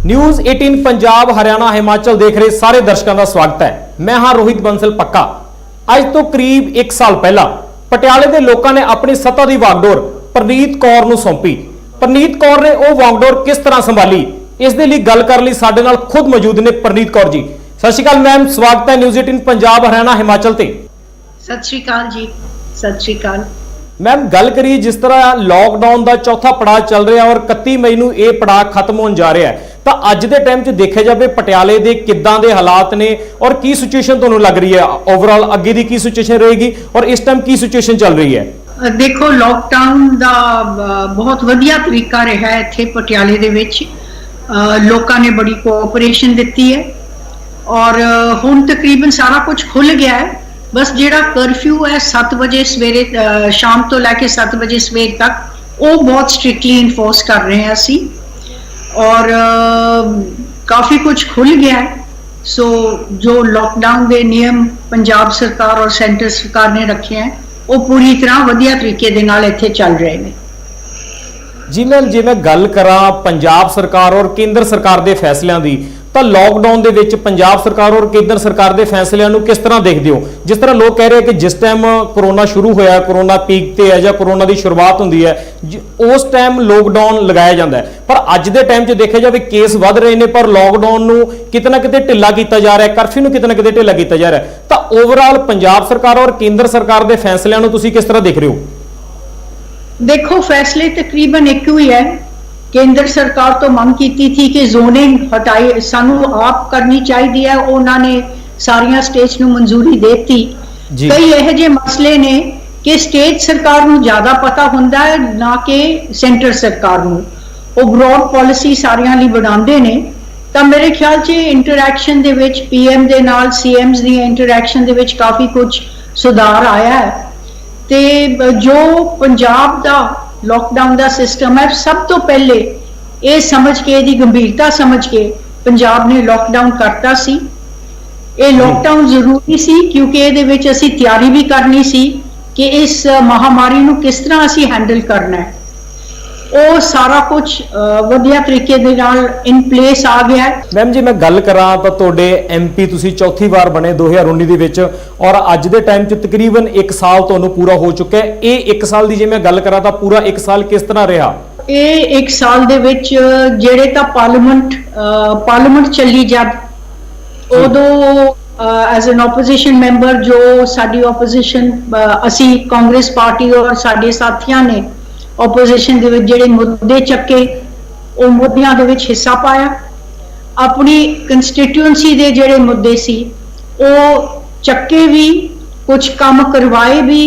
News 18 Punjab Haryana Himachal देख रहे सारे दर्शकों का स्वागत है। मैं हाँ रोहित बंसल पक्का। अज तो करीब 1 साल पहला पटियाले के लोगों ने अपनी सत्ता की वागडोर परनीत कौर नूं सौंपी। परनीत कौर ने वह वागडोर किस तरह संभाली, इस दे लई गल करने लई साडे नाल खुद मौजूद ने परनीत कौर जी। सत श्री अकाल मैम, स्वागत है न्यूज़ 18 पंजाब हरियाणा हिमाचल ते। सत श्री अकाल जी, सत श्री अकाल मैम। गल करिए जिस तरह लॉकडाउन का चौथा पड़ाव चल रहा और 31 मई नूं यह पड़ाव खत्म होने जा रहा है, तो अज के टाइम देखा जाए पटियाले के किदां दे हालात ने और की सिचुएशन तुहानूं लग रही है, ओवरऑल अगे दी की सिचुएशन रहेगी और इस टाइम की सिचुएशन चल रही है? देखो, लॉकडाउन का बहुत वधिया तरीका रहा है इत्थे पटियाले दे विच। लोकां ने बड़ी कोऑपरेशन दित्ती है और हुण तकरीबन सारा कुछ खुल गया है। बस जिहड़ा करफ्यू है 7 बजे सवेरे शाम तो लैके 7 बजे सवेर तक, वो बहुत स्ट्रिक्टली इन्फोर्स कर रहे हैं असी और काफ़ी कुछ खुल गया है। सो जो लॉकडाउन के नियम पंजाब सरकार और सेंटर सरकार ने रखे हैं वो पूरी तरह वधिया तरीके दे नाल इत्थे चल रहे हैं। जी मैम, जे मैं गल करा पंजाब सरकार और केंद्र सरकार के फैसलों की, तो लॉकडाउन दे विच पंजाब सरकार और केंद्र सरकार के फैसलों को किस तरह देखते हो? जिस तरह लोग कह रहे हैं कि जिस टाइम कोरोना शुरू होया, कोरोना पीक ते है या कोरोना की शुरुआत होंदी है, उस टाइम लॉकडाउन लगाया जाता है, पर अज के टाइम देखा जाए केस वध रहे हैं, पर लॉकडाउन नूं किते ना किते ढिला किया जा रहा है, कर्फ्यू नूं किते ना किते ढिला किया जा रहा है। तो ओवरऑल पंजाब सरकार और केंद्र सरकार के फैसलों को तुसीं किस तरह देख रहे हो? देखो, फैसले तकरीबन एक ही है। केंद्र सरकार तो मांग की थी कि जोनिंग हटाई सानू आप करनी चाहिए है, उन्होंने सारिया स्टेट्स नूं मंजूरी देती। कई यह जे मसले ने कि स्टेट सरकार नूं ज्यादा पता हुंदा है ना कि सेंटर सरकार नूं, वो ब्रॉड पॉलिसी सारियां लई बनांदे ने। तो मेरे ख्याल च इंटरैक्शन दे विच पीएम दे नाल सीएम्स दी इंटरैक्शन दे विच काफी कुछ सुधार आया है। ते जो पंजाब दा लॉकडाउन का सिस्टम है, सब तो पहले ये समझ के दी गंभीरता समझ के पंजाब ने लॉकडाउन करता सी। ये लॉकडाउन जरूरी सी क्योंकि ये विच असी तैयारी भी करनी सी कि इस महामारी नूं किस तरह असी हैंडल करना है। वो सारा कुछ वधिया तरीके दे नाल इन प्लेस आ गया है। मैम जी, मैं गल करा तो तुहाडे एमपी तुसीं चौथी बार बने 2019 दे विच और अज दे टाइम च तकरीबन 1 साल तुहानूं पूरा हो चुका है। ये 1 साल दी जे मैं गल करा तो पूरा 1 साल किस तरह रहा? ये 1 साल दे विच जेड़े तां पार्लीमेंट चली जद उदों एज एन ओपोजिशन मैंबर जो साडी ओपोजिशन असी कांग्रेस पार्टी और साडे साथियां ने ओपोजिशन दे विच जेड़े मुद्दे चक्के, वो मुद्दियां दे विच हिस्सा पाया। अपनी कंस्टिट्यूएंसी दे जेड़े मुद्दे सी वो चक्के भी, कुछ काम करवाए भी,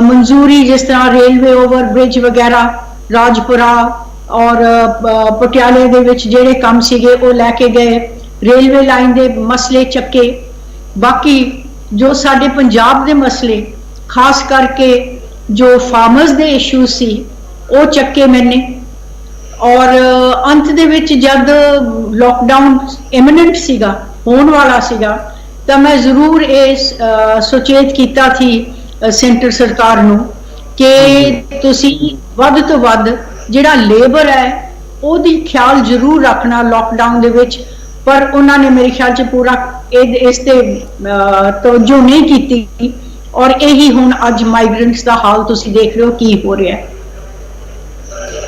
मंजूरी जिस तरह रेलवे ओवर ब्रिज वगैरह राजपुरा और पटियाले दे विच जेड़े काम सीगे वो लैके गए, रेलवे लाइन दे मसले चक्के। बाकी जो साडे पंजाब दे मसले खास करके जो फार्मर्स दे इशूज सी वो चक्के मैंने। और अंत दे विच जब लॉकडाउन इमिनेंट सीगा, होने वाला सीगा, तो मैं जरूर ये सुचेत किया थी सेंटर सरकार नूं कि तुसी वध तो वध जिहड़ा लेबर है ओहदी ख्याल जरूर रखना लॉकडाउन दे विच। पर उन्होंने मेरे ख्याल च पूरा इस ते तवज्जो नहीं की और यही हुण अज माइग्रेंट्स का हाल तुसी देख रहे हो की हो रहा है।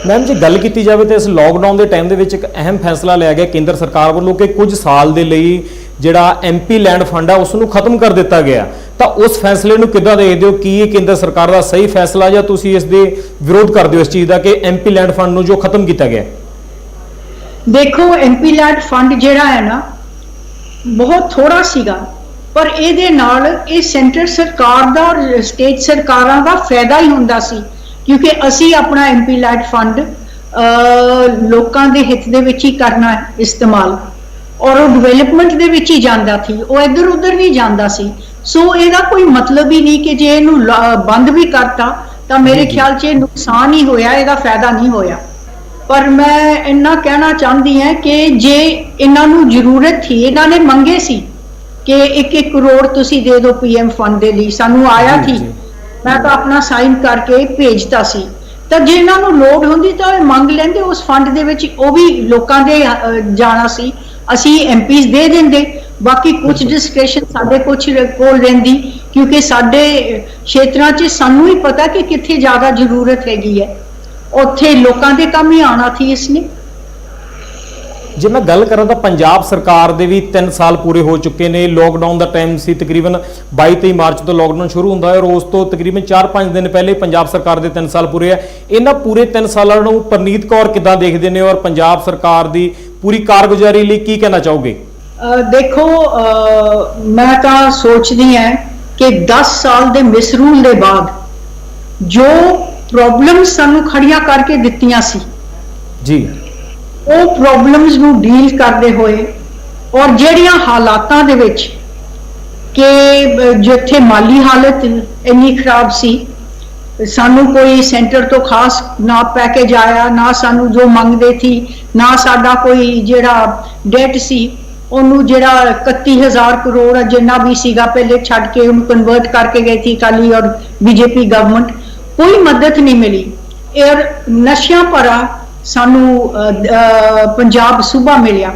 मैम जी, गल की जाए तो इस लॉकडाउन के टाइम के एक अहम फैसला लिया गया केंद्र सरकार वालों कि कुछ साल के लिए जिहड़ा एमपी लैंड फंड है उसनूं खत्म कर दिता गया। तो उस फैसले नूं किद्दां देखदे हो? कि ये केंद्र सरकार का सही फैसला या तुसीं इस दे विरोध करदे हो इस चीज़ का कि एमपी लैंड फंड नूं जो खत्म किया गया? देखो, एमपी लैंड फंड जिहड़ा है ना बहुत थोड़ा सीगा, पर ये नाल ये सेंटर सरकार दा और स्टेट सरकारां दा फायदा ही हुंदा सी क्योंकि असी अपना एमपी लैंड फंड लोकां दे हित दे विच ही करना इस्तेमाल और वो डिवेलपमेंट दे विच ही जांदा थी, वो इधर उधर नहीं जांदा सी। सो इहदा कोई मतलब ही नहीं कि जे इहनूं बंद भी करता तो मेरे ख्याल च नुकसान ही होया, इहदा फायदा नहीं होया। पर मैं इन्ना कहना चाहती हैं कि जे इन्हों जरूरत थी, इन्होंने मंगे सी कि 1-1 करोड़ तुसी दे दो पीएम फंड के लिए, सानू आया थी, मैं तो अपना साइन करके भेजता सी। ਤਾਂ ਜੇ ਇਹਨਾਂ ਨੂੰ ਲੋੜ ਹੁੰਦੀ ਤਾਂ ਇਹ ਮੰਗ ਲੈਂਦੇ ਉਸ ਫੰਡ ਦੇ ਵਿੱਚ, ਉਹ ਵੀ ਲੋਕਾਂ ਦੇ ਜਾਣਾ ਸੀ, ਅਸੀਂ ਐਮਪੀਜ਼ ਦੇ ਦਿੰਦੇ। ਬਾਕੀ ਕੁਝ ਡਿਸਕ੍ਰਿਸ਼ਨ ਸਾਡੇ ਕੁਝ ਕੋਲ ਰਹਿੰਦੀ, ਕਿਉਂਕਿ ਸਾਡੇ ਖੇਤਰਾਂ 'ਚ ਸਾਨੂੰ ਹੀ ਪਤਾ ਕਿ ਕਿੱਥੇ ਜ਼ਿਆਦਾ ਜ਼ਰੂਰਤ ਹੈਗੀ ਹੈ, ਉੱਥੇ ਲੋਕਾਂ ਦੇ ਕੰਮ ਹੀ ਆਉਣਾ ਸੀ ਇਸਨੇ। ਜੇ ਮੈਂ ਗੱਲ ਕਰਾਂ ਤਾਂ ਪੰਜਾਬ ਸਰਕਾਰ ਦੇ ਵੀ 3 ਸਾਲ ਪੂਰੇ ਹੋ ਚੁੱਕੇ ਨੇ। ਲੋਕਡਾਊਨ ਦਾ ਟਾਈਮ ਸੀ, ਤਕਰੀਬਨ 22-23 ਮਾਰਚ ਤੋਂ ਲੋਕਡਾਊਨ ਸ਼ੁਰੂ ਹੁੰਦਾ ਹੈ ਔਰ ਉਸ ਤੋਂ ਤਕਰੀਬਨ 4-5 ਦਿਨ ਪਹਿਲੇ ਪੰਜਾਬ ਸਰਕਾਰ ਦੇ 3 ਸਾਲ ਪੂਰੇ ਹੈ। ਇਹਨਾਂ ਪੂਰੇ 3 ਸਾਲਾਂ ਨੂੰ ਪਰਨੀਤ ਕੌਰ ਕਿੱਦਾਂ ਦੇਖਦੇ ਨੇ ਔਰ ਪੰਜਾਬ ਸਰਕਾਰ ਦੀ ਪੂਰੀ ਕਾਰਗੁਜ਼ਾਰੀ ਲਈ ਕੀ ਕਹਿਣਾ ਚਾਹੋਗੇ? ਦੇਖੋ, ਮੈਂ ਤਾਂ ਸੋਚਦੀ ਹਾਂ ਕਿ 10 ਸਾਲ ਦੇ ਮਿਸਰੂਲ ਦੇ ਬਾਅਦ ਜੋ ਪ੍ਰੋਬਲਮਸ ਸਾਨੂੰ ਖੜੀਆਂ ਕਰਕੇ ਦਿੱਤੀਆਂ ਸੀ ਜੀ, ਉਹ ਪ੍ਰੋਬਲਮਸ ਨੂੰ ਡੀਲ ਕਰਦੇ ਹੋਏ ਔਰ ਜਿਹੜੀਆਂ ਹਾਲਾਤਾਂ ਦੇ ਵਿੱਚ ਕਿ ਜਿੱਥੇ ਮਾਲੀ ਹਾਲਤ ਇੰਨੀ ਖਰਾਬ ਸੀ, ਸਾਨੂੰ ਕੋਈ ਸੈਂਟਰ ਤੋਂ ਖਾਸ ਨਾ ਪੈਕੇਜ ਆਇਆ, ਨਾ ਸਾਨੂੰ ਜੋ ਮੰਗਦੇ ਸੀ, ਨਾ ਸਾਡਾ ਕੋਈ ਜਿਹੜਾ ਡੈਟ ਸੀ ਉਹਨੂੰ ਜਿਹੜਾ 31,000 ਕਰੋੜ ਜਿੰਨਾ ਵੀ ਸੀਗਾ ਪਹਿਲੇ ਛੱਡ ਕੇ ਉਹਨੂੰ ਕਨਵਰਟ ਕਰਕੇ ਗਈ ਸੀ ਅਕਾਲੀ ਔਰ ਬੀਜੇਪੀ ਗਵਰਨਮੈਂਟ, ਕੋਈ ਮਦਦ ਨਹੀਂ ਮਿਲੀ। ਔਰ ਨਸ਼ਿਆਂ ਭਰਾ ਸਾਨੂੰ ਪੰਜਾਬ ਸੂਬਾ ਮਿਲਿਆ।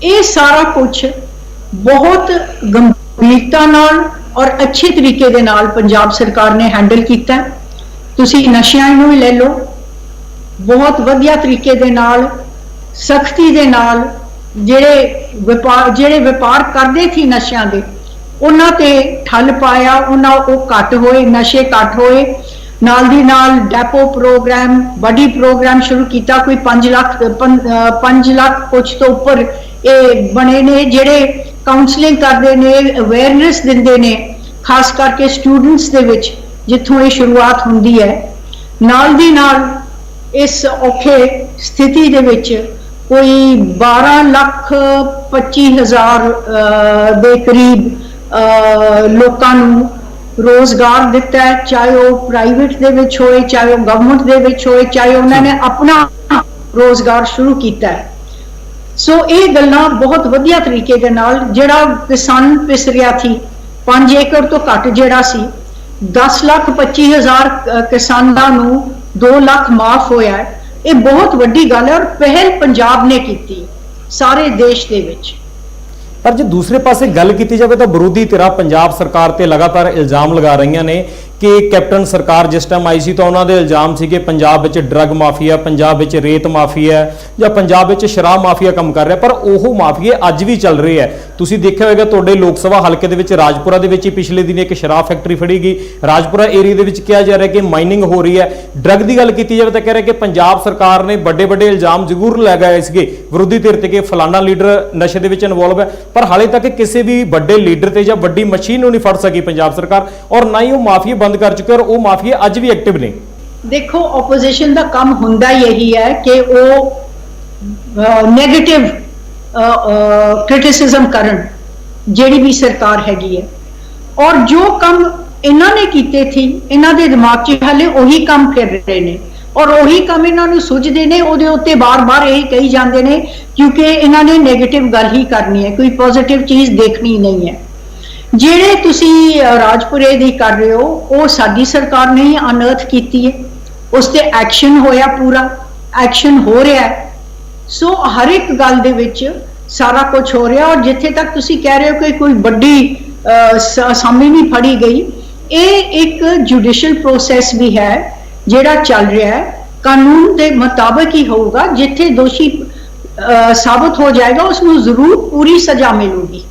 ਇਹ ਸਾਰਾ ਕੁਝ ਬਹੁਤ ਗੰਭੀਰਤਾ ਨਾਲ ਔਰ ਅੱਛੇ ਤਰੀਕੇ ਦੇ ਨਾਲ ਪੰਜਾਬ ਸਰਕਾਰ ਨੇ ਹੈਂਡਲ ਕੀਤਾ। ਤੁਸੀਂ ਨਸ਼ਿਆਂ ਨੂੰ ਹੀ ਲੈ ਲਓ, ਬਹੁਤ ਵਧੀਆ ਤਰੀਕੇ ਦੇ ਨਾਲ, ਸਖਤੀ ਦੇ ਨਾਲ ਜਿਹੜੇ ਵਪਾਰ ਕਰਦੇ ਸੀ ਨਸ਼ਿਆਂ ਦੇ, ਉਹਨਾਂ ਤੇ ਠੱਲ ਪਾਇਆ, ਉਹ ਘੱਟ ਹੋਏ, ਨਸ਼ੇ ਘੱਟ ਹੋਏ। ਨਾਲ ਦੀ ਨਾਲ ਡੈਪੋ ਪ੍ਰੋਗਰਾਮ, ਬੜੀ ਪ੍ਰੋਗਰਾਮ ਸ਼ੁਰੂ ਕੀਤਾ, ਕੋਈ 5 ਲੱਖ ਕੁਝ ਤੋਂ ਉੱਪਰ ਇਹ ਬਣੇ ਨੇ ਜਿਹੜੇ ਕਾਉਂਸਲਿੰਗ ਕਰਦੇ ਨੇ, ਅਵੇਅਰਨੈਸ ਦਿੰਦੇ ਨੇ, ਖਾਸ ਕਰਕੇ ਸਟੂਡੈਂਟਸ ਦੇ ਵਿੱਚ ਜਿੱਥੋਂ ਇਹ ਸ਼ੁਰੂਆਤ ਹੁੰਦੀ ਹੈ। ਨਾਲ ਦੀ ਨਾਲ ਇਸ ਔਖੇ ਸਥਿਤੀ ਦੇ ਵਿੱਚ ਕੋਈ 12,25,000 ਦੇ ਕਰੀਬ ਲੋਕਾਂ ਨੂੰ ਰੋਜ਼ਗਾਰ ਦਿੱਤਾ ਹੈ, ਚਾਹੇ ਉਹ ਪ੍ਰਾਈਵੇਟ ਦੇ ਵਿੱਚ ਹੋਏ, ਚਾਹੇ ਉਹ ਗਵਰਨਮੈਂਟ ਦੇ ਵਿੱਚ ਹੋਏ, ਚਾਹੇ ਉਹਨਾਂ ਨੇ ਆਪਣਾ ਰੋਜ਼ਗਾਰ ਸ਼ੁਰੂ ਕੀਤਾ ਹੈ। ਸੋ ਇਹ ਗੱਲਾਂ ਬਹੁਤ ਵਧੀਆ ਤਰੀਕੇ ਦੇ ਨਾਲ, ਜਿਹੜਾ ਕਿਸਾਨ ਪਿਸ ਰਿਹਾ ਸੀ 5 ਏਕੜ ਤੋਂ ਘੱਟ ਜਿਹੜਾ ਸੀ, 10,25,000 ਕਿਸਾਨਾਂ ਨੂੰ 2 ਲੱਖ ਮਾਫ ਹੋਇਆ ਹੈ। ਇਹ ਬਹੁਤ ਵੱਡੀ ਗੱਲ ਹੈ ਔਰ ਪਹਿਲ ਪੰਜਾਬ ਨੇ ਕੀਤੀ ਸਾਰੇ ਦੇਸ਼ ਦੇ ਵਿੱਚ। ਪਰ ਜੇ ਦੂਸਰੇ ਪਾਸੇ ਗੱਲ ਕੀਤੀ ਜਾਵੇ ਤਾਂ ਵਿਰੋਧੀ ਧਿਰਾਂ ਪੰਜਾਬ ਸਰਕਾਰ ਤੇ ਲਗਾਤਾਰ ਇਲਜ਼ਾਮ ਲਗਾ ਰਹੀਆਂ ਨੇ ਕਿ ਕੈਪਟਨ ਸਰਕਾਰ ਜਿਸ ਟਾਈਮ ਆਈ ਸੀ ਤਾਂ ਉਹਨਾਂ ਦੇ ਇਲਜ਼ਾਮ ਸੀਗੇ ਪੰਜਾਬ ਵਿੱਚ ਡਰੱਗ ਮਾਫੀਆ, ਪੰਜਾਬ ਵਿੱਚ ਰੇਤ ਮਾਫੀਆ ਜਾਂ ਪੰਜਾਬ ਵਿੱਚ ਸ਼ਰਾਬ ਮਾਫੀਆ ਕੰਮ ਕਰ ਰਿਹਾ, ਪਰ ਉਹ ਮਾਫੀਏ ਅੱਜ ਵੀ ਚੱਲ ਰਹੇ ਹੈ। ਤੁਸੀਂ ਦੇਖਿਆ ਹੋਵੇਗਾ ਤੁਹਾਡੇ ਲੋਕ ਸਭਾ ਹਲਕੇ ਦੇ ਵਿੱਚ ਰਾਜਪੁਰਾ ਦੇ ਵਿੱਚ ਹੀ ਪਿਛਲੇ ਦਿਨ ਇੱਕ ਸ਼ਰਾਬ ਫੈਕਟਰੀ ਫੜੀ ਗਈ। ਰਾਜਪੁਰਾ ਏਰੀਆ ਦੇ ਵਿੱਚ ਕਿਹਾ ਜਾ ਰਿਹਾ ਕਿ ਮਾਈਨਿੰਗ ਹੋ ਰਹੀ ਹੈ। ਡਰੱਗ ਦੀ ਗੱਲ ਕੀਤੀ ਜਾਵੇ ਤਾਂ ਕਹਿ ਰਿਹਾ ਕਿ ਪੰਜਾਬ ਸਰਕਾਰ ਨੇ ਵੱਡੇ ਇਲਜ਼ਾਮ ਜ਼ਰੂਰ ਲਗਾਏ ਸੀਗੇ ਵਿਰੋਧੀ ਧਿਰ ਤੇ ਕਿ ਫਲਾਣਾ ਲੀਡਰ ਨਸ਼ੇ ਦੇ ਵਿੱਚ ਇਨਵੋਲਵ ਹੈ, ਪਰ ਹਾਲੇ ਤੱਕ ਕਿਸੇ ਵੀ ਵੱਡੇ ਲੀਡਰ ਤੇ ਜਾਂ ਵੱਡੀ ਮਸ਼ੀਨ ਨੂੰ ਨਹੀਂ ਫੜ ਸਕੀ ਪੰਜਾਬ ਸਰਕਾਰ, ਔਰ ਨਾ ਹੀ ਉਹ ਮਾਫੀਆ ਬੰਦ ਕਰ ਚੁੱਕੇ ਔਰ ਉਹ ਮਾਫੀਆ ਅੱਜ ਵੀ ਐਕਟਿਵ ਨੇ। ਦੇਖੋ, ਆਪੋਜੀਸ਼ਨ ਦਾ ਕੰਮ ਹੁੰਦਾ ਹੀ ਇਹੀ ਹੈ ਕਿ ਉਹ ਨੈਗੇਟਿਵ ਕ੍ਰਿਟਿਸਿਜ਼ਮ ਕਰਨ ਜਿਹੜੀ ਵੀ ਸਰਕਾਰ ਹੈਗੀ ਹੈ, ਔਰ ਜੋ ਕੰਮ ਇਹਨਾਂ ਨੇ ਕੀਤੇ ਸੀ ਇਹਨਾਂ ਦੇ ਦਿਮਾਗ 'ਚ ਹਾਲੇ ਉਹੀ ਕੰਮ ਫਿਰ ਰਹੇ ਨੇ ਔਰ ਉਹੀ ਕੰਮ ਇਹਨਾਂ ਨੂੰ ਸੁਝਦੇ ਨੇ, ਉਹਦੇ ਉੱਤੇ ਬਾਰ-ਬਾਰ ਇਹ ਕਹੀ ਜਾਂਦੇ ਨੇ ਕਿਉਂਕਿ ਇਹਨਾਂ ਨੇ ਨੈਗੇਟਿਵ ਗੱਲ ਹੀ ਕਰਨੀ ਹੈ, ਕੋਈ ਪੋਜ਼ਿਟਿਵ ਚੀਜ਼ ਦੇਖਣੀ ਨਹੀਂ ਹੈ। ਜਿਹੜੇ ਤੁਸੀਂ ਰਾਜਪੁਰੇ ਦੀ ਕਰ ਰਹੇ ਹੋ ਉਹ ਸਾਡੀ ਸਰਕਾਰ ਨੇ ਹੀ ਅਨਰਥ ਕੀਤੀ ਹੈ, ਉਸ ਤੇ ਐਕਸ਼ਨ ਹੋਇਆ, ਪੂਰਾ ਐਕਸ਼ਨ ਹੋ ਰਿਹਾ ਹੈ। ਸੋ ਹਰ ਇੱਕ ਗੱਲ ਦੇ ਵਿੱਚ ਸਾਰਾ ਕੁਝ ਹੋ ਰਿਹਾ ਔਰ ਜਿੱਥੇ ਤੱਕ ਤੁਸੀਂ ਕਹਿ ਰਹੇ ਹੋ ਕਿ ਕੋਈ ਵੱਡੀ ਅਸਾਮੀ ਨਹੀਂ ਫੜੀ ਗਈ, ਇਹ ਇੱਕ ਜੁਡੀਸ਼ੀਅਲ ਪ੍ਰੋਸੈਸ ਵੀ ਹੈ ਜਿਹੜਾ ਚੱਲ ਰਿਹਾ ਹੈ, ਕਾਨੂੰਨ ਦੇ ਮੁਤਾਬਕ ਹੀ ਹੋਊਗਾ। ਜਿੱਥੇ ਦੋਸ਼ੀ ਸਾਬਤ ਹੋ ਜਾਏਗਾ ਉਸ ਨੂੰ ਜ਼ਰੂਰ ਪੂਰੀ ਸਜ਼ਾ ਮਿਲੂਗੀ।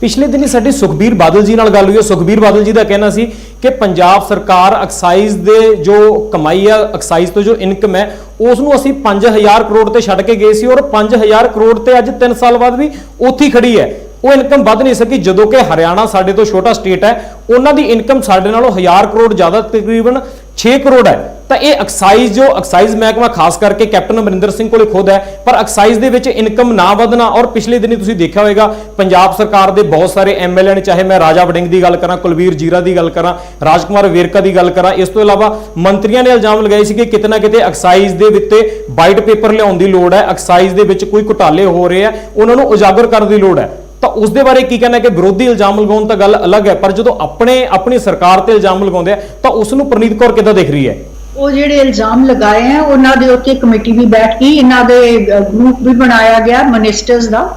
ਪਿਛਲੇ ਦਿਨੀ ਸਾਡੀ ਸੁਖਬੀਰ ਬਾਦਲ ਜੀ ਨਾਲ ਗੱਲ ਹੋਈ। ਸੁਖਬੀਰ ਬਾਦਲ ਜੀ ਦਾ ਕਹਿਣਾ ਸੀ ਕਿ ਪੰਜਾਬ ਸਰਕਾਰ ਐਕਸਾਈਜ਼ ਦੇ ਜੋ ਕਮਾਈ ਆ, ਐਕਸਾਈਜ਼ ਤੋਂ ਜੋ ਇਨਕਮ ਹੈ, ਉਸ ਨੂੰ ਅਸੀਂ 5000 ਕਰੋੜ ਤੇ ਛੱਡ ਕੇ ਗਏ ਸੀ ਔਰ 5000 ਕਰੋੜ ਤੇ ਅੱਜ 3 ਸਾਲ ਬਾਅਦ ਵੀ ਉੱਥੇ ਖੜੀ ਹੈ। ਉਹ ਇਨਕਮ ਵੱਧ ਨਹੀਂ ਸਕੀ, ਜਦੋਂ ਕਿ ਹਰਿਆਣਾ ਸਾਡੇ ਤੋਂ ਛੋਟਾ ਸਟੇਟ ਹੈ, ਉਹਨਾਂ ਦੀ ਇਨਕਮ ਸਾਡੇ ਨਾਲੋਂ 1000 ਕਰੋੜ ਜ਼ਿਆਦਾ, ਤਕਰੀਬਨ 6 ਕਰੋੜ ਹੈ। ਤਾਂ ਇਹ ਐਕਸਾਈਜ਼ ਮਹਿਕਮਾ ਖਾਸ ਕਰਕੇ ਕੈਪਟਨ ਅਮਰਿੰਦਰ ਸਿੰਘ ਕੋਲੇ ਖੁਦ ਹੈ, ਪਰ ਐਕਸਾਈਜ਼ ਦੇ ਵਿੱਚ ਇਨਕਮ ਨਾ ਵਧਣਾ। ਔਰ ਪਿਛਲੇ ਦਿਨੀ ਤੁਸੀਂ ਦੇਖਿਆ ਹੋਵੇਗਾ ਪੰਜਾਬ ਸਰਕਾਰ ਦੇ ਬਹੁਤ ਸਾਰੇ ਐਮਐਲਏ ਨੇ, ਚਾਹੇ ਮੈਂ ਰਾਜਾ ਵੜਿੰਗ ਦੀ ਗੱਲ ਕਰਾਂ, ਕੁਲਵੀਰ ਜੀਰਾ ਦੀ ਗੱਲ ਕਰਾਂ, ਰਾਜਕੁਮਾਰ ਵੇਰਕਾ ਦੀ ਗੱਲ ਕਰਾਂ, ਇਸ ਤੋਂ ਇਲਾਵਾ ਮੰਤਰੀਆਂ ਨੇ ਇਲਜ਼ਾਮ ਲਗਾਏ ਸੀ ਕਿ ਕਿਤੇ ਨਾ ਕਿਤੇ ਐਕਸਾਈਜ਼ ਦੇ ਉੱਤੇ ਵਾਈਟ ਪੇਪਰ ਲਿਆਉਣ ਦੀ ਲੋੜ ਹੈ, ਐਕਸਾਈਜ਼ ਦੇ ਵਿੱਚ ਕੋਈ ਘੁਟਾਲੇ ਹੋ ਰਹੇ ਆ, ਉਹਨਾਂ ਨੂੰ ਉਜਾਗਰ ਕਰਨ ਦੀ ਲੋੜ ਹੈ। ਤਾਂ ਉਸ ਦੇ ਬਾਰੇ ਕੀ ਕਹਿਣਾ ਕਿ ਵਿਰੋਧੀ ਇਲਜ਼ਾਮ ਲਗਾਉਣ ਤਾਂ ਗੱਲ ਅਲੱਗ ਹੈ, ਪਰ ਜਦੋਂ ਆਪਣੀ ਸਰਕਾਰ ਤੇ ਇਲਜ਼ਾਮ ਲਗਾਉਂਦੇ ਆ ਤਾਂ ਉਸ ਨੂੰ ਪਰਨੀਤ ਕੌਰ ਕਿੱਦਾਂ ਦੇਖ ਰਹੀ ਹੈ? ਉਹ ਜਿਹੜੇ ਇਲਜ਼ਾਮ ਲਗਾਏ ਹੈ ਉਹਨਾਂ ਦੇ ਉੱਤੇ ਕਮੇਟੀ ਵੀ ਬੈਠ ਗਈ, ਇਹਨਾਂ ਦੇ ਗਰੁੱਪ ਵੀ ਬਣਾਇਆ ਗਿਆ ਮਿਨਿਸਟਰਸ ਦਾ।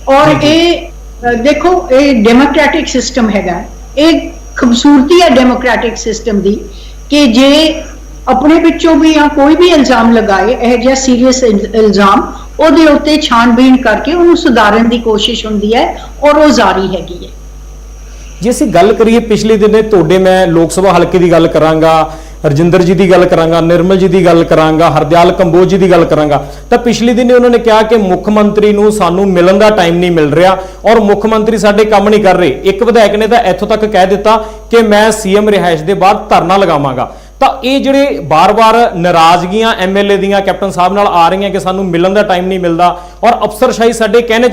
ਔਰ ਇਹ ਦੇਖੋ ਇਹ ਡੈਮੋਕ੍ਰੈਟਿਕ ਸਿਸਟਮ ਹੈਗਾ, ਇਹ ਖੂਬਸੂਰਤੀ ਹੈ ਡੈਮੋਕ੍ਰੈਟਿਕ ਸਿਸਟਮ ਦੀ ਕਿ ਜੇ ਆਪਣੇ ਵਿੱਚੋਂ ਵੀ ਜਾਂ ਕੋਈ ਵੀ ਇਲਜ਼ਾਮ ਲਗਾਏ ਇਹ ਜਿਹਾ ਸੀਰੀਅਸ ਇਲਜ਼ਾਮ, ਉਹਦੇ ਉੱਤੇ ਛਾਣਬੀਣ ਕਰਕੇ ਉਹਨੂੰ ਸੁਧਾਰਨ ਦੀ ਕੋਸ਼ਿਸ਼ ਹੁੰਦੀ ਹੈ ਔਰ ਉਹ ਜਾਰੀ ਹੈਗੀ ਹੈ। ਜੇ ਅਸੀਂ ਗੱਲ ਕਰੀਏ ਪਿਛਲੇ ਦਿਨੇ ਤੁਹਾਡੇ, ਮੈਂ ਲੋਕ ਸਭਾ ਹਲਕੇ ਦੀ ਗੱਲ ਕਰਾਂਗਾ, ਰਜਿੰਦਰ ਜੀ ਦੀ ਗੱਲ ਕਰਾਂਗਾ, ਨਿਰਮਲ ਜੀ ਦੀ ਗੱਲ ਕਰਾਂਗਾ, ਹਰਦਿਆਲ ਕੰਬੋਜ ਜੀ ਦੀ ਗੱਲ ਕਰਾਂਗਾ, ਤਾਂ ਪਿਛਲੇ ਦਿਨੇ ਉਹਨਾਂ ਨੇ ਕਿਹਾ ਕਿ ਮੁੱਖ ਮੰਤਰੀ ਨੂੰ ਸਾਨੂੰ ਮਿਲਣ ਦਾ ਟਾਈਮ ਨਹੀਂ ਮਿਲ ਰਿਹਾ ਔਰ ਮੁੱਖ ਮੰਤਰੀ ਸਾਡੇ ਕੰਮ ਨਹੀਂ ਕਰ ਰਹੇ। ਇੱਕ ਵਿਧਾਇਕ ਨੇ ਤਾਂ ਇੱਥੋਂ ਤੱਕ ਕਹਿ ਦਿੱਤਾ ਕਿ ਮੈਂ ਸੀਐਮ ਰਿਹਾਇਸ਼ ਦੇ ਬਾਹਰ ਧਰਨਾ ਲਗਾਵਾਂਗਾ। ਤਾਂ ਇਹ ਜਿਹੜੇ ਬਾਰ-ਬਾਰ ਨਾਰਾਜ਼ਗੀਆਂ ਐਮਐਲਏ ਦੀਆਂ ਕੈਪਟਨ ਸਾਹਿਬ ਨਾਲ ਆ ਰਹੀਆਂ ਕਿ ਸਾਨੂੰ ਮਿਲਣ ਦਾ ਟਾਈਮ ਨਹੀਂ ਮਿਲਦਾ ਔਰ ਅਫਸਰਸ਼ਾਹੀ ਸਾਡੇ ਕਹਿਣੇ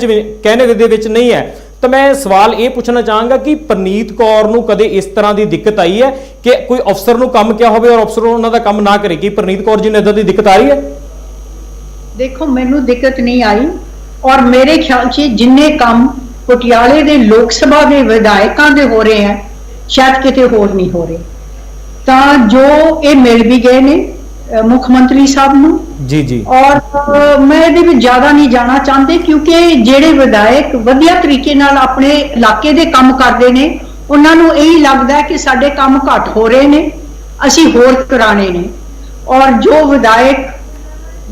ਦੇ ਵਿੱਚ ਨਹੀਂ ਹੈ, ਤਾਂ ਮੈਂ ਸਵਾਲ ਇਹ ਪੁੱਛਣਾ ਚਾਹਾਂਗਾ ਕਿ ਪ੍ਰਨੀਤ ਕੌਰ ਨੂੰ ਕਦੇ ਇਸ ਤਰ੍ਹਾਂ ਦੀ ਦਿੱਕਤ ਆਈ ਹੈ ਕਿ ਕੋਈ ਅਫਸਰ ਨੂੰ ਕੰਮ ਕਿਹਾ ਹੋਵੇ ਔਰ ਅਫਸਰ ਉਹਨਾਂ ਦਾ ਕੰਮ ਨਾ ਕਰੇ? ਕਿ ਪ੍ਰਨੀਤ ਕੌਰ ਜੀ ਨੂੰ ਇਦਾਂ ਦੀ ਦਿੱਕਤ ਆ ਰਹੀ ਹੈ? ਦੇਖੋ ਮੈਨੂੰ ਦਿੱਕਤ ਨਹੀਂ ਆਈ ਔਰ ਮੇਰੇ ਖਿਆਲ 'ਚ ਜਿੰਨੇ ਕੰਮ ਪਟਿਆਲੇ ਦੇ ਲੋਕ ਸਭਾ ਦੇ ਵਿਧਾਇਕਾਂ ਦੇ ਹੋ ਰਹੇ ਹੈ ਸ਼ਾਇਦ ਕਿਤੇ ਹੋਰ ਨਹੀਂ ਹੋ ਰਹੇ। ਤਾਂ ਜੋ ਇਹ ਮਿਲ ਵੀ ਗਏ ਨੇ ਮੁੱਖ ਮੰਤਰੀ ਸਾਹਿਬ ਨੂੰ ਜੀ ਜੀ, ਔਰ ਮੈਂ ਇਹਦੇ ਵਿੱਚ ਜ਼ਿਆਦਾ ਨਹੀਂ ਜਾਣਾ ਚਾਹੁੰਦੇ ਕਿਉਂਕਿ ਜਿਹੜੇ ਵਿਧਾਇਕ ਵਧੀਆ ਤਰੀਕੇ ਨਾਲ ਆਪਣੇ ਇਲਾਕੇ ਦੇ ਕੰਮ ਕਰਦੇ ਨੇ ਉਹਨਾਂ ਨੂੰ ਇਹੀ ਲੱਗਦਾ ਹੈ ਕਿ ਸਾਡੇ ਕੰਮ ਘੱਟ ਹੋ ਰਹੇ ਨੇ, ਅਸੀਂ ਹੋਰ ਕਰਾਣੇ ਨੇ। ਔਰ ਜੋ ਵਿਧਾਇਕ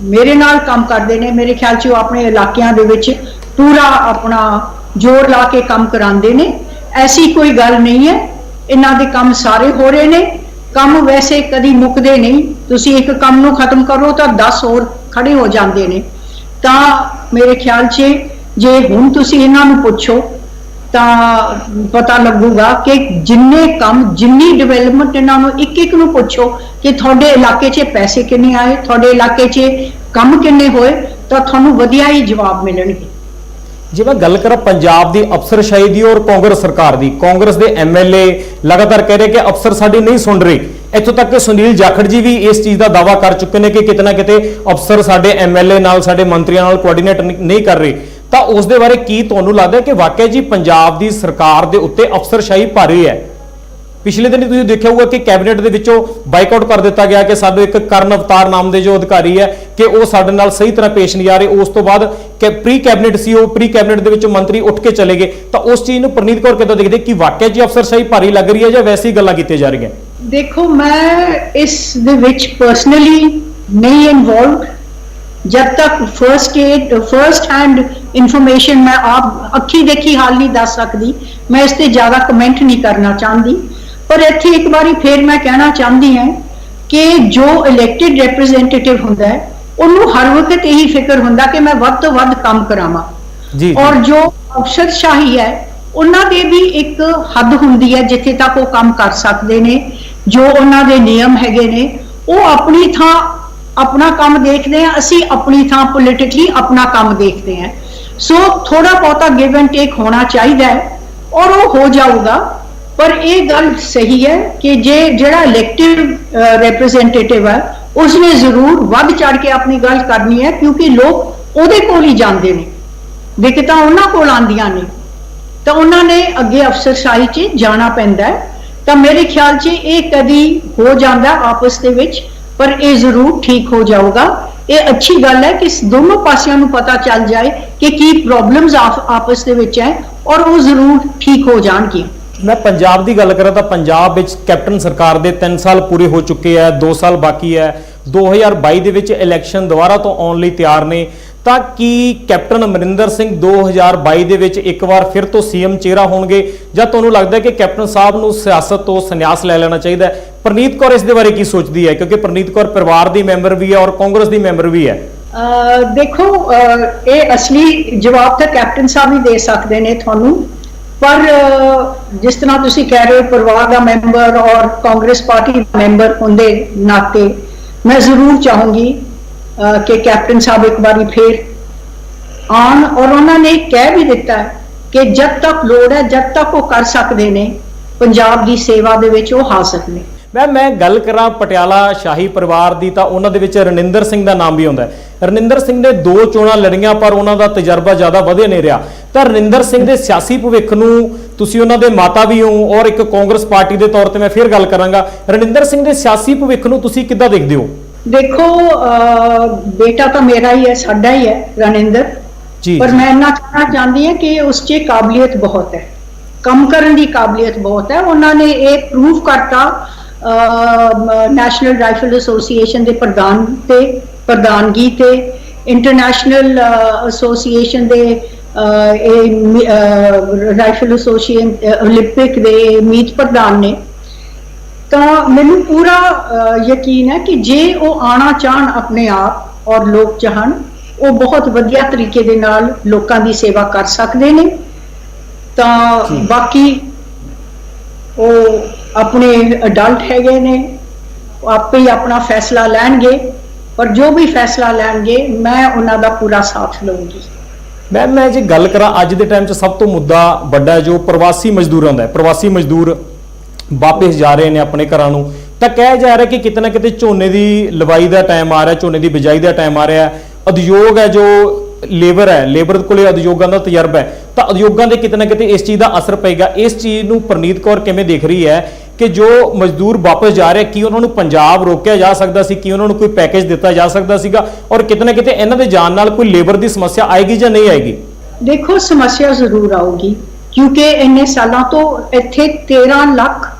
ਮੇਰੇ ਨਾਲ ਕੰਮ ਕਰਦੇ ਨੇ ਮੇਰੇ ਖਿਆਲ 'ਚ ਉਹ ਆਪਣੇ ਇਲਾਕਿਆਂ ਦੇ ਵਿੱਚ ਪੂਰਾ ਆਪਣਾ ਜ਼ੋਰ ਲਾ ਕੇ ਕੰਮ ਕਰਾਉਂਦੇ ਨੇ। ਐਸੀ ਕੋਈ ਗੱਲ ਨਹੀਂ ਹੈ, ਇਹਨਾਂ ਦੇ ਕੰਮ ਸਾਰੇ ਹੋ ਰਹੇ ਨੇ। ਕੰਮ ਵੈਸੇ ਕਦੀ ਮੁੱਕਦੇ ਨਹੀਂ, ਤੁਸੀਂ ਇੱਕ ਕੰਮ ਨੂੰ ਖਤਮ ਕਰੋ ਤਾਂ 10 ਹੋਰ ਖੜੇ ਹੋ ਜਾਂਦੇ ਨੇ। ਤਾਂ ਮੇਰੇ ਖਿਆਲ 'ਚ ਜੇ ਹੁਣ ਤੁਸੀਂ ਇਹਨਾਂ ਨੂੰ ਪੁੱਛੋ ਤਾਂ ਪਤਾ ਲੱਗੂਗਾ ਕਿ ਜਿੰਨੇ ਕੰਮ ਜਿੰਨੀ ਡਿਵੈਲਪਮੈਂਟ ਇਹਨਾਂ ਨੂੰ ਇੱਕ ਨੂੰ ਪੁੱਛੋ ਕਿ ਤੁਹਾਡੇ ਇਲਾਕੇ 'ਚ ਪੈਸੇ ਕਿੰਨੇ ਆਏ, ਤੁਹਾਡੇ ਇਲਾਕੇ 'ਚ ਕੰਮ ਕਿੰਨੇ ਹੋਏ, ਤਾਂ ਤੁਹਾਨੂੰ ਵਧੀਆ ਹੀ ਜਵਾਬ ਮਿਲਣਗੇ। ਜੇ ਮੈਂ ਗੱਲ ਕਰਾਂ ਪੰਜਾਬ ਦੀ ਅਫਸਰਸ਼ਾਹੀ ਦੀ ਔਰ ਕਾਂਗਰਸ ਸਰਕਾਰ ਦੀ, ਕਾਂਗਰਸ ਦੇ ਐਮਐਲਏ ਲਗਾਤਾਰ ਕਹਿ ਰਹੇ ਕਿ ਅਫਸਰ ਸਾਡੀ ਨਹੀਂ ਸੁਣ ਰਹੇ। ਇੱਥੋਂ ਤੱਕ ਕਿ ਸੁਨੀਲ ਜਾਖੜ ਜੀ ਵੀ ਇਸ ਚੀਜ਼ ਦਾ ਦਾਅਵਾ ਕਰ ਚੁੱਕੇ ਨੇ ਕਿ ਕਿਤੇ ਨਾ ਕਿਤੇ ਅਫਸਰ ਸਾਡੇ ਐਮਐਲਏ ਨਾਲ, ਸਾਡੇ ਮੰਤਰੀਆਂ ਨਾਲ ਕੋਆਰਡੀਨੇਟ ਨਹੀਂ ਕਰ ਰਹੇ। ਤਾਂ ਉਸ ਦੇ ਬਾਰੇ ਕੀ ਤੁਹਾਨੂੰ ਲੱਗਦਾ ਕਿ ਵਾਕਿਆ ਜੀ ਪੰਜਾਬ ਦੀ ਸਰਕਾਰ ਦੇ ਉੱਤੇ ਅਫਸਰਸ਼ਾਹੀ ਭਾਰੀ ਹੈ? ਪਿਛਲੇ ਦਿਨ ਤੁਸੀਂ ਦੇਖਿਆ ਹੋਊਗਾ ਕਿ ਕੈਬਨਿਟ ਦੇ ਵਿੱਚੋਂ ਬਾਈਕਾਟ ਕਰ ਦਿੱਤਾ ਗਿਆ ਕਿ ਸਾਡੇ ਇੱਕ ਕਰਨ ਅਵਤਾਰ ਨਾਮ ਦੇ ਜੋ ਅਧਿਕਾਰੀ ਹੈ ਕਿ ਉਹ ਸਾਡੇ ਨਾਲ ਸਹੀ ਤਰ੍ਹਾਂ ਪੇਸ਼ ਨਹੀਂ ਆ ਰਹੇ। ਉਸ ਤੋਂ ਬਾਅਦ ਪ੍ਰੀ ਕੈਬਨਿਟ ਸੀ, ਉਹ ਪ੍ਰੀ ਕੈਬਨਿਟ ਦੇ ਵਿੱਚੋਂ ਮੰਤਰੀ ਉੱਠ ਕੇ ਚਲੇ ਗਏ। ਤਾਂ ਉਸ ਚੀਜ਼ ਨੂੰ ਪ੍ਰਨੀਤ ਕੌਰ ਕਿੱਦਾਂ ਦੇਖਦੇ ਕਿ ਵਾਕਿਆ ਜੀ ਅਫਸਰਸ਼ਾਹੀ ਭਾਰੀ ਲੱਗ ਰਹੀ ਹੈ ਜਾਂ ਵੈਸੇ ਹੀ ਗੱਲਾਂ ਕੀਤੀਆਂ ਜਾ ਰਹੀਆਂ? ਦੇਖੋ ਮੈਂ ਇਸ ਦੇ ਵਿੱਚ ਪਰਸਨਲੀ ਨਹੀਂ ਇਨਵੋਲਵਡ। जब तक फर्स्ट हैंड इंफॉर्मेशन मैं आप अखी देखी हाल नहीं दस सकती, मैं इस ते ज़्यादा कमेंट नहीं करना चाहती। पर इत्थे एक बारी फिर मैं कहना चाहती हैं कि जो इलैक्टेड रिप्रेजेंटेटिव हुंदा है उन्होंने हर वक्त यही फिक्र हुंदा कि मैं वध तो वध काम करावां, और जो अफसरशाही है उन्होंने भी एक हद हुंदी है जिथे तक वो काम कर सकते ने। जो उन्होंने नियम हैगे ने वो अपनी थां अपना काम देखते हैं, असी अपनी थां पोलिटिकली अपना काम देखते हैं। सो थोड़ा बहुता गिव एंड टेक होना चाहिए और वो हो जाऊगा। पर यह गल सही है कि जे जिहड़ा इलैक्टिव रिप्रेजेंटेटिव है उसने जरूर वध चढ़ के अपनी गल करनी है क्योंकि लोग उहदे कोल ही जांदे ने, दिक्कतां उन्हां कोल आंदियां ने, तो उन्होंने अगे अफसरशाही च जाना पैंदा है। तो मेरे ख्याल च ये कदी हो जाता आपस दे विच, पर यह जरूर ठीक हो जाऊगा। ये अच्छी गल है कि दोनों पासियां नूं पता चल जाए कि की प्रॉब्लम्स आपस दे विच है और वो जरूर ठीक हो जाणगे। मैं पंजाब की गल करा तो पंजाब विच कैप्टन सरकार दे 3 साल पूरे हो चुके हैं, 2 साल बाकी है। 2022 दे विच इलैक्शन दोबारा तो आउण लई तैयार ने। ਤਾਂ ਕੀ ਕੈਪਟਨ ਅਮਰਿੰਦਰ ਸਿੰਘ 2022 ਦੇ ਵਿੱਚ ਇੱਕ ਵਾਰ ਫਿਰ ਤੋਂ ਸੀਐਮ ਚਿਹਰਾ ਹੋਣਗੇ ਜਾਂ ਤੁਹਾਨੂੰ ਲੱਗਦਾ ਹੈ ਕਿ ਕੈਪਟਨ ਸਾਹਿਬ ਨੂੰ ਸਿਆਸਤ ਤੋਂ ਸੰਨਿਆਸ ਲੈ ਲੈਣਾ ਚਾਹੀਦਾ ਹੈ? ਪ੍ਰਨੀਤ ਕੌਰ ਇਸ ਦੇ ਬਾਰੇ ਕੀ ਸੋਚਦੀ ਹੈ ਕਿਉਂਕਿ ਪ੍ਰਨੀਤ ਕੌਰ ਪਰਿਵਾਰ ਦੀ ਮੈਂਬਰ ਵੀ ਹੈ ਔਰ ਕਾਂਗਰਸ ਦੀ ਮੈਂਬਰ ਵੀ ਹੈ? ਦੇਖੋ ਇਹ ਅਸਲੀ ਜਵਾਬ ਤਾਂ ਕੈਪਟਨ ਸਾਹਿਬ ਹੀ ਦੇ ਸਕਦੇ ਨੇ ਤੁਹਾਨੂੰ, ਪਰ ਜਿਸ ਤਰ੍ਹਾਂ ਤੁਸੀਂ ਕਹਿ ਰਹੇ ਹੋ ਪਰਿਵਾਰ ਦਾ ਮੈਂਬਰ ਔਰ ਕਾਂਗਰਸ ਪਾਰਟੀ ਦਾ ਮੈਂਬਰ ਹੁੰਦੇ ਨਾਤੇ ਮੈਂ ਜ਼ਰੂਰ ਚਾਹੂੰਗੀ कि कैप्टन साहब एक बार फिर आन, और उन्होंने कह भी दिता है कि जब तक लोड़ है जब तक वो कर सकते हैं पंजाब की सेवा दे विच वो हासिल ने। ਮੈਂ ਗੱਲ ਕਰਾਂ ਪਟਿਆਲਾ ਸ਼ਾਹੀ ਪਰਿਵਾਰ ਦੀ ਤਾਂ ਉਹਨਾਂ ਦੇ ਵਿੱਚ ਰਣਿੰਦਰ ਸਿੰਘ ਦਾ ਨਾਮ ਵੀ ਆਉਂਦਾ ਹੈ। ਰਣਿੰਦਰ ਸਿੰਘ ਨੇ 2 ਚੋਣਾਂ ਲੜੀਆਂ ਪਰ ਉਹਨਾਂ ਦਾ ਤਜਰਬਾ ਜ਼ਿਆਦਾ ਵਧਿਆ ਨਹੀਂ ਰਿਹਾ। ਤਾਂ ਰਣਿੰਦਰ ਸਿੰਘ ਦੇ ਸਿਆਸੀ ਭਵਿੱਖ ਨੂੰ ਤੁਸੀਂ ਉਹਨਾਂ ਦੇ ਮਾਤਾ ਵੀ ਹੋ ਔਰ ਇੱਕ ਕਾਂਗਰਸ ਪਾਰਟੀ ਦੇ ਤੌਰ ਤੇ ਮੈਂ ਫਿਰ ਗੱਲ ਕਰਾਂਗਾ, ਰਣਿੰਦਰ ਸਿੰਘ ਦੇ ਸਿਆਸੀ ਭਵਿੱਖ ਨੂੰ ਤੁਸੀਂ ਕਿੱਦਾਂ ਦੇਖਦੇ ਹੋ? देखो बेटा तो मेरा ही है, साडा ही है रनिंदर जी, पर मैं इन्ना कहना चाहती हूँ कि उस च काबलियत बहुत है, कम करने की काबलियत बहुत है। उन्होंने ये प्रूव करता नैशनल राइफल एसोसीएशन के प्रधानगी ते इंटरनेशनल एसोसीएशन के राइफल एसोसीएशन ओलंपिक के मीत प्रधान ने। तो मैनू पूरा यकीन है कि जे वो आना चाहन अपने आप और लोग चाहन वो बहुत वधिया तरीके दे नाल लोकां दी सेवा कर सकते हैं। तो बाकी वो अपने अडल्ट हैगे ने, आपे ही अपना फैसला लैणगे, पर जो भी फैसला लैणगे मैं उन्हां दा पूरा साथ लूंगी। मैं जे गल करा अज दे टाइम च सब तो मुद्दा वड्डा जो प्रवासी मजदूरां दा है, प्रवासी मजदूर वापस जा रहे हैं अपने घरां नूं, तां कहा जा रहा कि किते ना किते झोने की लवाई का टाइम आ रहा है, झोने की बिजाई का टाइम आ रहा है। उद्योग है जो लेबर है, लेबर कोले उद्योगों का तजर्बा है, तो उद्योगों के किते ना किते इस चीज़ का असर पेगा। इस चीज़ नूं परनीत कौर किवें देख रही है कि जो मजदूर वापस जा रहे कि उन्होंने पंजाब रोकिया जा सकता सी, कि उन्होंने कोई पैकेज दिता जा सकता सीगा, और किते ना किते इन्हां दे जाण नाल कोई लेबर की समस्या आएगी या नहीं आएगी? देखो समस्या जरूर आऊगी, क्योंकि इन्ने सालों तो इत्थे 13 लाख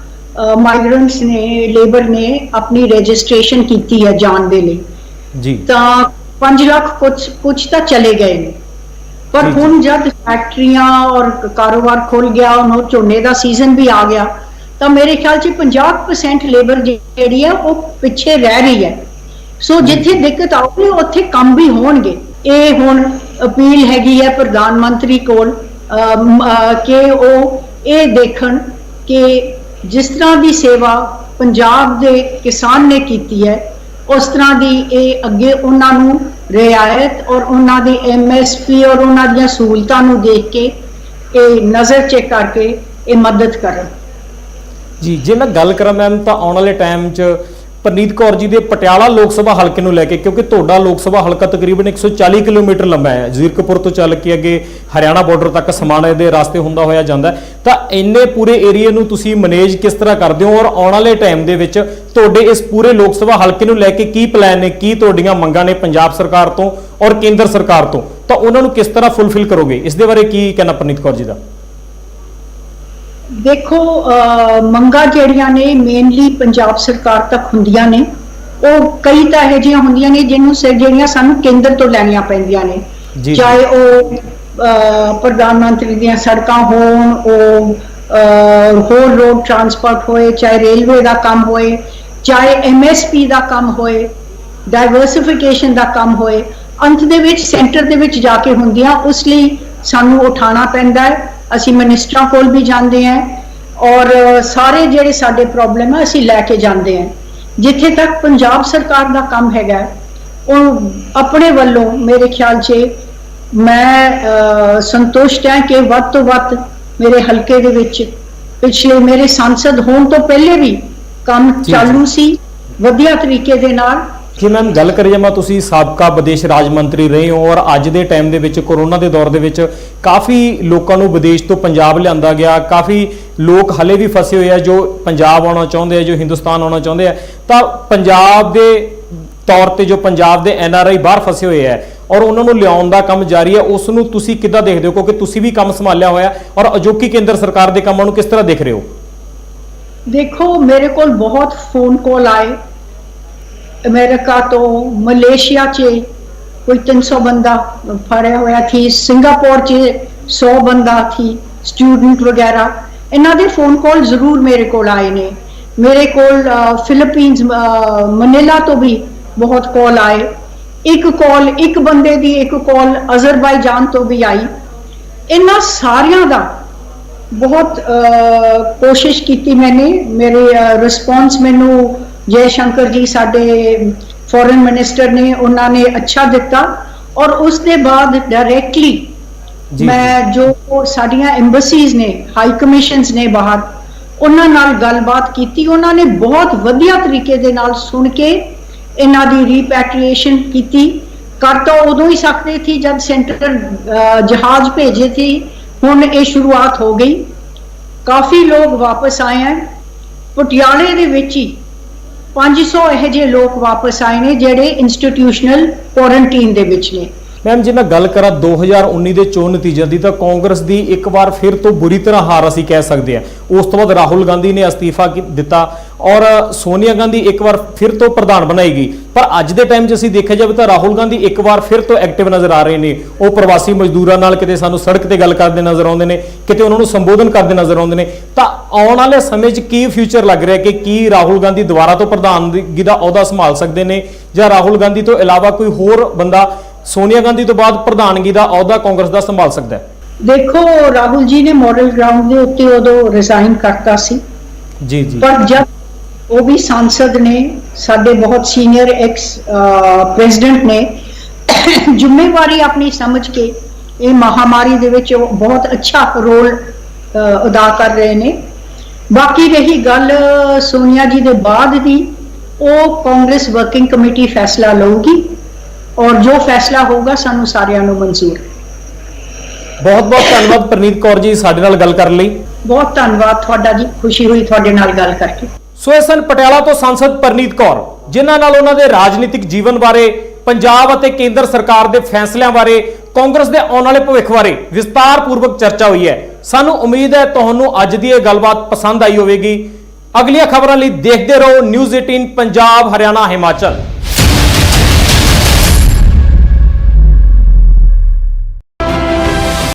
माइग्रेंट्स ने, लेबर ने अपनी रजिस्ट्रेशन की है जान दे लिए जी, तो 5 लाख कुछ तो चले गए ने। पर हुण जब फैक्ट्रियां और कारोबार खुल गया, हुण झोने का सीजन भी आ गया, तो मेरे ख्याल से 50% लेबर जिहड़ी है वो पिछे रह रही है। सो जिथे दिक्कत आऊगी उत्थे कम भी होणगे। ये हुण अपील हैगी है प्रधानमंत्री कोल कि वो ये देखण कि जिस तरह की सेवा पंजाब के किसान ने की है उस तरह की ये अगे उन्होंने रियायत और उन्होंने MSP और उन्होंने सहूलतां नूं देख के ये नज़र चेक करके ये मदद करन। जी जे मैं गल करा मैम तो आने वाले टाइम च परनीत कौर जी के पटियाला लोक सभा हल्के नूं लैके, क्योंकि तुहाडा लोक सभा हल्का तकरीबन 140 किलोमीटर लंबा है, जीरकपुर तो चल के अगे हरियाणा बॉर्डर तक समाने दे रास्ते हुंदा होया जांदा है। तां इन्ने पूरे एरिए नूं तुसीं मैनेज किस तरह करदे हो, और आने वाले टाइम दे विच तुहाडे इस पूरे लोक सभा हल्के नूं लैके की प्लान ने, की तुहाडीआं मंगां ने पंजाब सरकार तो और केंद्र सरकार तो, तां उन्हां नूं किस तरह फुलफिल करोगे? इस दे बारे की कहना परनीत कौर जी दा? देखो मंगा जड़ियां ने मेनली पंजाब सरकार तक हुंदियां ने, वो कई तो यह जिहियां हुंदियां ने जिहड़ियां सानू केंद्र तो लैनियां पैंदियां ने, चाहे वो प्रधानमंत्री दियां सड़कां होण, होर रोड ट्रांसपोर्ट होए, चाहे रेलवे का काम होए, चाहे MSP का काम होए, डाइवर्सिफिकेशन का काम होए, अंत दे विच सेंटर दे विच जाके हुंदियां। उस लई सानू उठाना पैंदा है, असी मिनिस्टरां कोल भी जाते हैं और सारे जेडे साडे प्रॉब्लम है असी लैके जाते हैं। जिथे तक पंजाब सरकार का काम हैगा वो अपने वालों मेरे ख्याल से मैं संतुष्ट है कि वध तो वध मेरे हल्के दे विच पिछले मेरे सांसद होने तो पहले भी काम चालू सी वधिया तरीके दे नाल। कि मैम गल करिए मैं तुसी साबका विदेश राज मंत्री रहे हो, और अज के टाइम के कोरोना के दौर के काफ़ी लोगों को विदेश तो पंजाब लिया गया, काफ़ी लोग हले भी फसे हुए हैं जो पंजाब आना चाहते हैं, जो हिंदुस्तान आना चाहते हैं। तो पंजाब के तौर पर जो पंजाब के NRI बाहर फसे हुए हैं और उन्होंने लियाउण का काम जारी है, उसनूं तुसी किद्दां देखदे हो? क्योंकि तुसी भी काम संभालिया होया और अजोकी केंद्र सरकार के कामों किस तरह देख रहे हो? देखो मेरे को बहुत फोन कॉल आए अमेरिका तो, मलेशिया चे कोई 300 बंदा फड़िया होया थी, सिंगापुर चे 100 बंदा थी, स्टूडेंट वगैरह, इन्हां दे फोन कॉल जरूर मेरे को आए ने। मेरे को फिलीपींस मनीला तो भी बहुत कॉल आए, एक बंदे दी एक कॉल अजरबैजान तो भी आई। इन्हां सारियां दा बहुत कोशिश की मैंने, मेरे रिस्पॉन्स मैनू जयशंकर जी साडे फॉरेन मिनिस्टर ने उन्होंने अच्छा दिता, और उसके बाद डायरेक्टली मैं जो साडियां एम्बसीज ने, हाई कमीशनस ने बाहर, ਉਹਨਾਂ ਨਾਲ ਗੱਲਬਾਤ ਕੀਤੀ। ਉਹਨਾਂ ਨੇ ਬਹੁਤ ਵਧੀਆ ਤਰੀਕੇ ਦੇ ਨਾਲ ਸੁਣ ਕੇ ਇਹਨਾਂ ਦੀ ਰੀਪੈਟਰੀਏਸ਼ਨ ਕੀਤੀ। ਕਰ ਤਾਂ ਉਦੋਂ ਹੀ ਸਕਦੇ ਸੀ ਜਦ ਸੈਂਟਰ ਜਹਾਜ਼ ਭੇਜੇ ਸੀ, ਹੁਣ ਇਹ ਸ਼ੁਰੂਆਤ ਹੋ ਗਈ। ਕਾਫੀ ਲੋਕ ਵਾਪਸ ਆਏ ਹਨ। ਪਟਿਆਲੇ ਦੇ ਵਿੱਚ ਹੀ 500 ਇਹੋ ਜਿਹੇ ਲੋਕ ਵਾਪਸ ਆਏ ਨੇ ਜਿਹੜੇ ਇੰਸਟੀਟਿਊਸ਼ਨਲ ਕੁਆਰੰਟਾਈਨ ਦੇ ਵਿੱਚ ਨੇ। ਮੈਮ ਜੇ ਮੈਂ ਗੱਲ ਕਰਾਂ 2019 ਦੇ ਚੋਣ ਨਤੀਜਿਆਂ ਦੀ ਤਾਂ ਕਾਂਗਰਸ ਦੀ ਇੱਕ ਵਾਰ ਫਿਰ ਤੋਂ ਬੁਰੀ ਤਰ੍ਹਾਂ ਹਾਰ ਅਸੀਂ ਕਹਿ ਸਕਦੇ ਹਾਂ। ਉਸ ਤੋਂ ਬਾਅਦ ਰਾਹੁਲ ਗਾਂਧੀ ਨੇ ਅਸਤੀਫਾ ਦਿੱਤਾ ਔਰ ਸੋਨੀਆ ਗਾਂਧੀ ਇੱਕ ਵਾਰ ਫਿਰ ਤੋਂ ਪ੍ਰਧਾਨ ਬਣਾਈ ਗਈ। ਪਰ ਅੱਜ ਦੇ ਟਾਈਮ 'ਚ ਅਸੀਂ ਦੇਖਿਆ ਜਾਵੇ ਤਾਂ ਰਾਹੁਲ ਗਾਂਧੀ ਇੱਕ ਵਾਰ ਫਿਰ ਤੋਂ ਐਕਟਿਵ ਨਜ਼ਰ ਆ ਰਹੇ ਨੇ। ਉਹ ਪ੍ਰਵਾਸੀ ਮਜ਼ਦੂਰਾਂ ਨਾਲ ਕਿਤੇ ਸਾਨੂੰ ਸੜਕ ਤੇ ਗੱਲ ਕਰਦੇ ਨਜ਼ਰ ਆਉਂਦੇ ਨੇ, ਕਿਤੇ ਉਹਨਾਂ ਨੂੰ ਸੰਬੋਧਨ ਕਰਦੇ ਨਜ਼ਰ ਆਉਂਦੇ ਨੇ। ਤਾਂ ਆਉਣ ਵਾਲੇ ਸਮੇਂ 'ਚ ਕੀ ਫਿਊਚਰ ਲੱਗ ਰਿਹਾ ਕਿ ਕੀ ਰਾਹੁਲ ਗਾਂਧੀ ਦੁਬਾਰਾ ਤੋਂ ਪ੍ਰਧਾਨਗੀ ਦਾ ਅਹੁਦਾ ਸੰਭਾਲ ਸਕਦੇ ਨੇ, ਜਾਂ ਰਾਹੁਲ ਗਾਂਧੀ ਤੋਂ ਇਲਾਵਾ ਕੋਈ ਹੋਰ ਬੰਦਾ ਸੋਨੀਆ ਗਾਂਧੀ ਤੋਂ ਬਾਅਦ ਪ੍ਰਧਾਨਗੀ ਦਾ ਅਹੁਦਾ ਕਾਂਗਰਸ ਦਾ ਸੰਭਾਲ ਸਕਦਾ ਹੈ? ਦੇਖੋ, ਰਾਹੁਲ ਜੀ ਨੇ ਮਾਡਲ ਗਰਾਊਂਡ ਦੇ ਉੱਤੇ ਉਦੋਂ ਰਿਜ਼ਾਈਨ ਕਰਤਾ ਸੀ। ਜੀ ਜੀ। ਪਰ ਜਦ ਉਹ ਵੀ ਸਾਂਸਦ ਨੇ, ਸਾਡੇ ਬਹੁਤ ਸੀਨੀਅਰ ਐਕਸ ਪ੍ਰੈਜ਼ੀਡੈਂਟ ਨੇ, ਜ਼ਿੰਮੇਵਾਰੀ ਆਪਣੀ ਸਮਝ ਕੇ ਇਹ ਮਹਾਮਾਰੀ ਦੇ ਵਿੱਚ ਉਹ ਬਹੁਤ ਅੱਛਾ ਰੋਲ ਅਦਾ ਕਰ ਰਹੇ ਨੇ। ਬਾਕੀ ਰਹੀ ਗੱਲ ਸੋਨੀਆ ਜੀ ਦੇ ਬਾਅਦ ਦੀ, ਉਹ ਕਾਂਗਰਸ ਵਰਕਿੰਗ ਕਮੇਟੀ ਫੈਸਲਾ ਲਊਗੀ ਔਰ ਜੋ ਫੈਸਲਾ ਹੋਊਗਾ ਸਾਨੂੰ ਸਾਰਿਆਂ ਨੂੰ ਮਨਜ਼ੂਰ। ਬਹੁਤ ਬਹੁਤ ਧੰਨਵਾਦ ਪ੍ਰਨੀਤ ਕੌਰ ਜੀ ਸਾਡੇ ਨਾਲ ਗੱਲ ਕਰਨ ਲਈ। ਬਹੁਤ ਧੰਨਵਾਦ ਤੁਹਾਡਾ ਜੀ, ਖੁਸ਼ੀ ਹੋਈ ਤੁਹਾਡੇ ਨਾਲ ਗੱਲ ਕਰਕੇ। ਸੋ ਇਹ ਸਨ ਪਟਿਆਲਾ ਤੋਂ ਸੰਸਦ ਪ੍ਰਨੀਤ ਕੌਰ, ਜਿਨ੍ਹਾਂ ਨਾਲ ਉਹਨਾਂ ਦੇ ਰਾਜਨੀਤਿਕ ਜੀਵਨ ਬਾਰੇ, ਪੰਜਾਬ ਅਤੇ ਕੇਂਦਰ ਸਰਕਾਰ ਦੇ ਫੈਸਲਿਆਂ ਬਾਰੇ, ਕਾਂਗਰਸ ਦੇ ਆਉਣ ਵਾਲੇ ਭਵਿੱਖ ਬਾਰੇ ਵਿਸਤਾਰਪੂਰਵਕ ਚਰਚਾ ਹੋਈ ਹੈ। ਸਾਨੂੰ ਉਮੀਦ ਹੈ ਤੁਹਾਨੂੰ ਅੱਜ ਦੀ ਇਹ ਗੱਲਬਾਤ ਪਸੰਦ ਆਈ ਹੋਵੇਗੀ। ਅਗਲੀਆਂ ਖਬਰਾਂ ਲਈ ਦੇਖਦੇ ਰਹੋ ਨਿਊਜ਼ 18 ਪੰਜਾਬ, ਹਰਿਆਣਾ, ਹਿਮਾਚਲ।